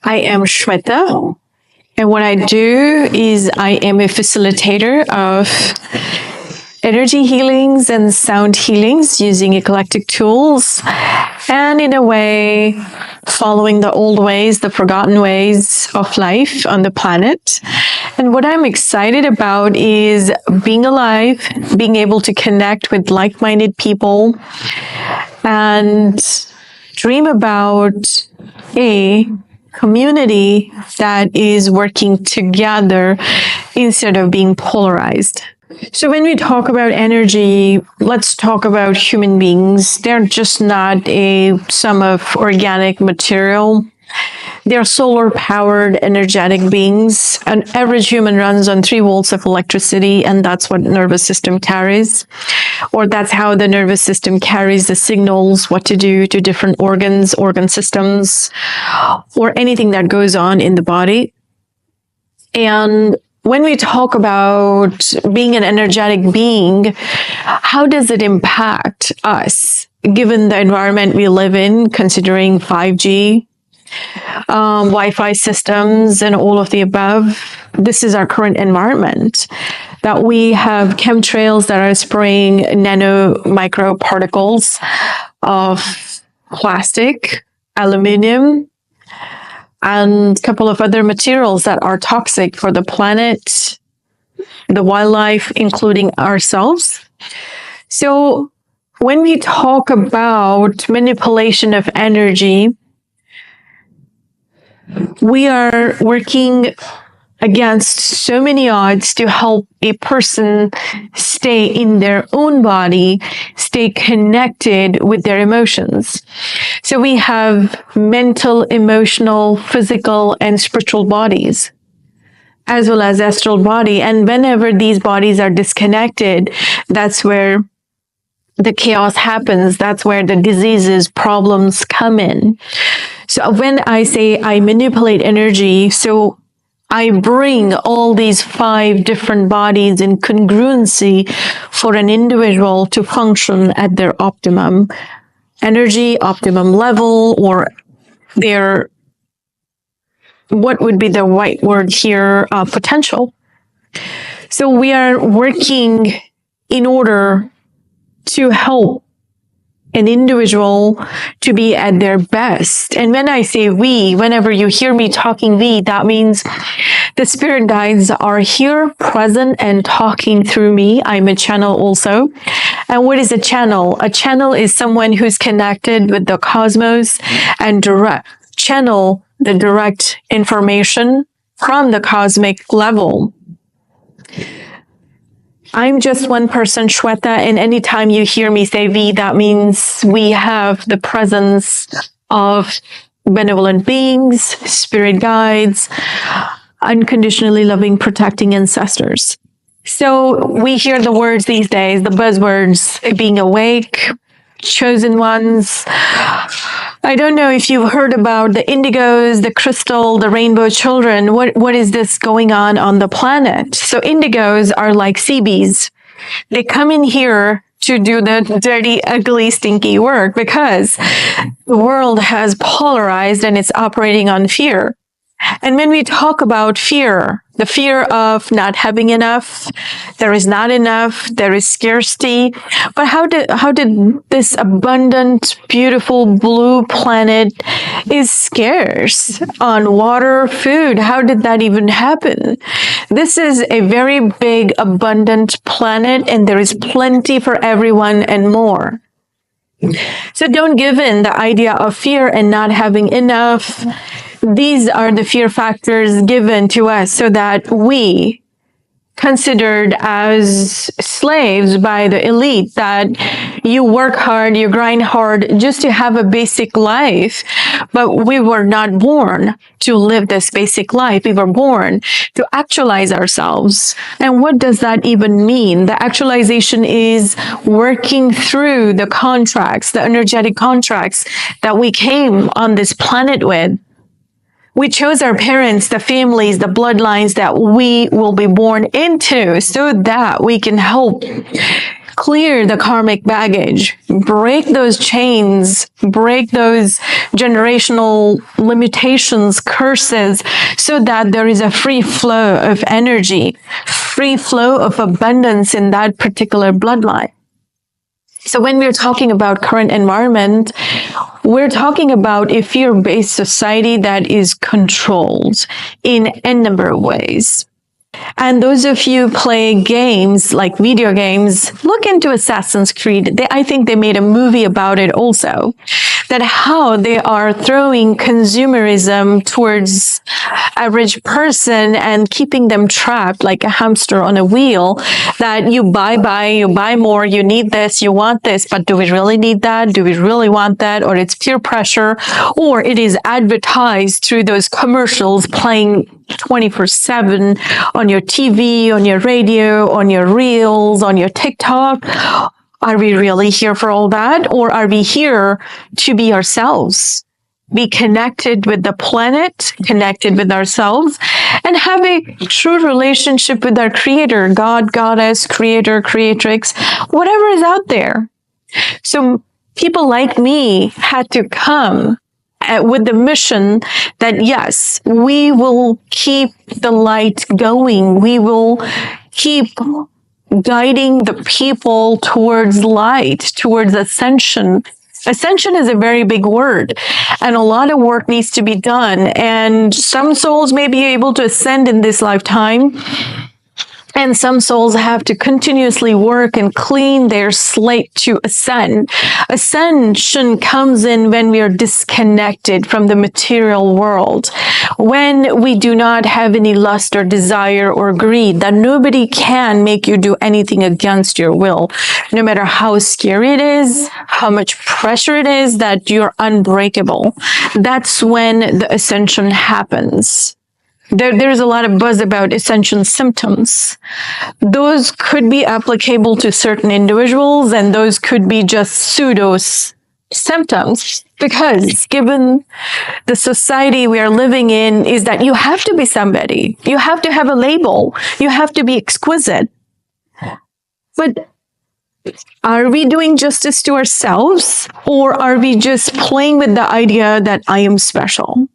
I am Shweta, and what I do is I am a facilitator of energy healings and sound healings using eclectic tools, and in a way, following the old ways, the forgotten ways of life on the planet. And what I'm excited about is being alive, being able to connect with like-minded people, and dream about a community that is working together instead of being polarized. So when we talk about energy, let's talk about human beings. They're just not a sum of organic material. They're solar-powered, energetic beings. An average human runs on 3 volts of electricity, and that's what the nervous system carries. Or that's how the nervous system carries the signals, what to do to different organs, organ systems, or anything that goes on in the body. And when we talk about being an energetic being, how does it impact us, given the environment we live in, considering 5G, Wi-Fi systems, and all of the above? This is our current environment, that we have chemtrails that are spraying nano micro particles of plastic, aluminum, and a couple of other materials that are toxic for the planet, the wildlife, including ourselves. So when we talk about manipulation of energy, we are working against so many odds to help a person stay in their own body, stay connected with their emotions. So we have mental, emotional, physical, and spiritual bodies, as well as astral body. And whenever these bodies are disconnected, that's where the chaos happens. That's where the diseases, problems come in. So when I say I manipulate energy, so I bring all these 5 different bodies in congruency for an individual to function at their optimum energy, optimum level, or their, what would be the right word here, potential. So we are working in order to help an individual to be at their best. And when I say we, whenever you hear me talking we, that means the spirit guides are here, present, and talking through me. I'm a channel also. And what is a channel? A channel is someone who's connected with the cosmos and channel the direct information from the cosmic level. I'm just one person, Shweta, and anytime you hear me say we, that means we have the presence of benevolent beings, spirit guides, unconditionally loving, protecting ancestors. So we hear the words these days, the buzzwords, being awake, chosen ones. I don't know if you've heard about the indigos, the crystal, the rainbow children. What is this going on the planet? So indigos are like sea bees. They come in here to do the dirty, ugly, stinky work because the world has polarized and it's operating on fear. And when we talk about fear, the fear of not having enough, there is not enough, there is scarcity. But how did this abundant, beautiful blue planet is scarce on water, food? How did that even happen? This is a very big, abundant planet, and there is plenty for everyone and more. So don't give in the idea of fear and not having enough. These are the fear factors given to us so that we, considered as slaves by the elite, that you work hard, you grind hard just to have a basic life. But we were not born to live this basic life. We were born to actualize ourselves. And what does that even mean? The actualization is working through the contracts, the energetic contracts that we came on this planet with. We chose our parents, the families, the bloodlines that we will be born into so that we can help clear the karmic baggage, break those chains, break those generational limitations, curses, so that there is a free flow of energy, free flow of abundance in that particular bloodline. So when we're talking about current environment, we're talking about a fear-based society that is controlled in a number of ways. And those of you play games, like video games, look into Assassin's Creed. I think they made a movie about it also, that how they are throwing consumerism towards average person and keeping them trapped like a hamster on a wheel, that you buy more, you need this, you want this, but do we really need that? Do we really want that? Or it's peer pressure, or it is advertised through those commercials playing 24/7 on your TV, on your radio, on your reels, on your TikTok. Are we really here for all that? Or are we here to be ourselves, be connected with the planet, connected with ourselves, and have a true relationship with our creator, God, goddess, creator, creatrix, whatever is out there? So people like me had to come with the mission that, yes, we will keep the light going. We will keep guiding the people towards light, towards ascension. Ascension is a very big word, and a lot of work needs to be done. And some souls may be able to ascend in this lifetime, and some souls have to continuously work and clean their slate to ascend. Ascension comes in when we are disconnected from the material world, when we do not have any lust or desire or greed, that nobody can make you do anything against your will, no matter how scary it is, how much pressure it is, that you're unbreakable. That's when the ascension happens. There's a lot of buzz about ascension symptoms. Those could be applicable to certain individuals, and those could be just pseudo symptoms, because given the society we are living in is that you have to be somebody. You have to have a label. You have to be exquisite. But are we doing justice to ourselves, or are we just playing with the idea that I am special?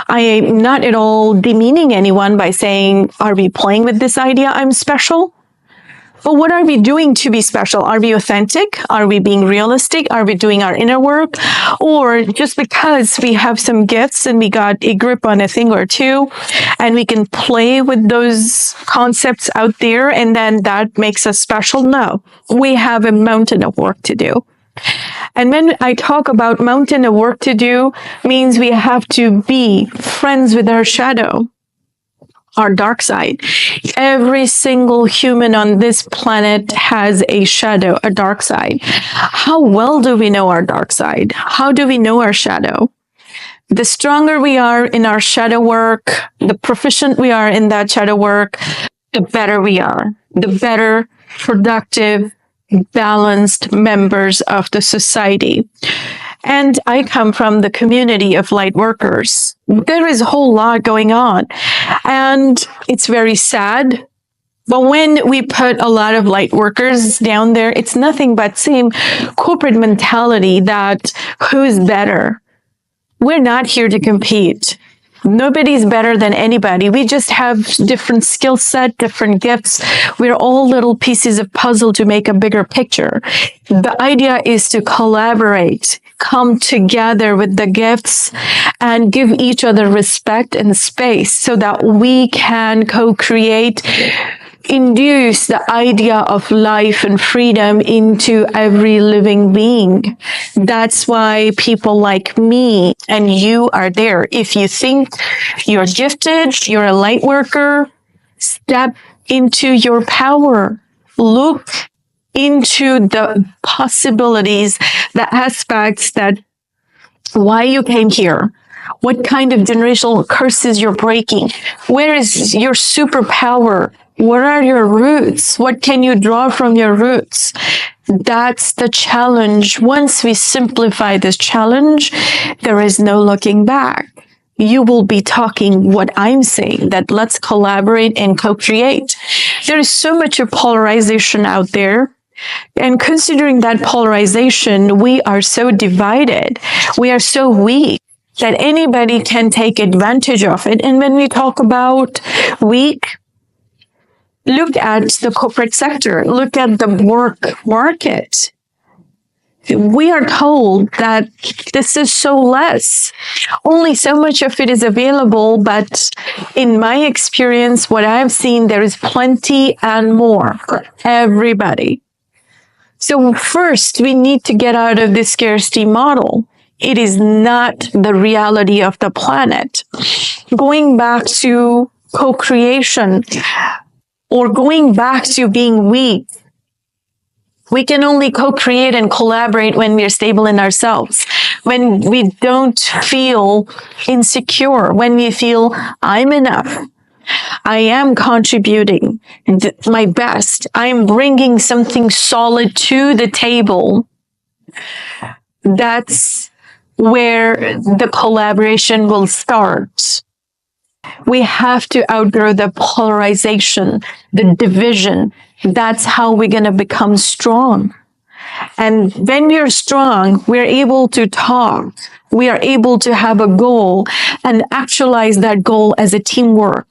I am not at all demeaning anyone by saying, are we playing with this idea I'm special? But what are we doing to be special? Are we authentic? Are we being realistic? Are we doing our inner work? Or just because we have some gifts and we got a grip on a thing or two, and we can play with those concepts out there, and then that makes us special? No, we have a mountain of work to do. And when I talk about mountain of work to do, means we have to be friends with our shadow, our dark side. Every single human on this planet has a shadow, a dark side. How well do we know our dark side? How do we know our shadow? The stronger we are in our shadow work, the proficient we are in that shadow work, the better we are, the better, productive, balanced members of the society. And I come from the community of light workers. There is a whole lot going on, and it's very sad. But when we put a lot of light workers down there, it's nothing but same corporate mentality that who's better. We're not here to compete. Nobody's better than anybody. We just have different skill set, different gifts. We're all little pieces of puzzle to make a bigger picture. The idea is to collaborate, come together with the gifts, and give each other respect and space so that we can co-create, induce the idea of life and freedom into every living being. That's why people like me and you are there. If you think you're gifted, you're a light worker, step into your power. Look into the possibilities, the aspects, that why you came here. What kind of generational curses you're breaking? Where is your superpower? What are your roots? What can you draw from your roots? That's the challenge. Once we simplify this challenge, there is no looking back. You will be talking what I'm saying, that let's collaborate and co-create. There is so much of polarization out there. And considering that polarization, we are so divided. We are so weak that anybody can take advantage of it. And when we talk about weak, look at the corporate sector, look at the work market. We are told that this is so less. Only so much of it is available, but in my experience, what I've seen, there is plenty and more for everybody. So first, we need to get out of this scarcity model. It is not the reality of the planet. Going back to co-creation or going back to being weak, we can only co-create and collaborate when we're stable in ourselves, when we don't feel insecure, when we feel I'm enough. I am contributing my best. I'm bringing something solid to the table. That's where the collaboration will start. We have to outgrow the polarization, the division. That's how we're going to become strong. And when we are strong, we're able to talk. We are able to have a goal and actualize that goal as a teamwork.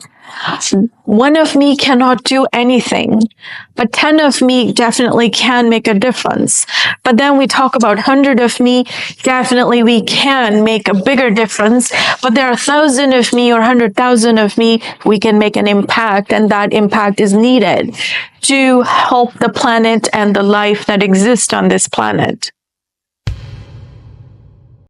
One of me cannot do anything, but 10 of me definitely can make a difference. But then we talk about 100 of me, definitely we can make a bigger difference. But there are 1,000 of me or 100,000 of me, we can make an impact, and that impact is needed to help the planet and the life that exists on this planet.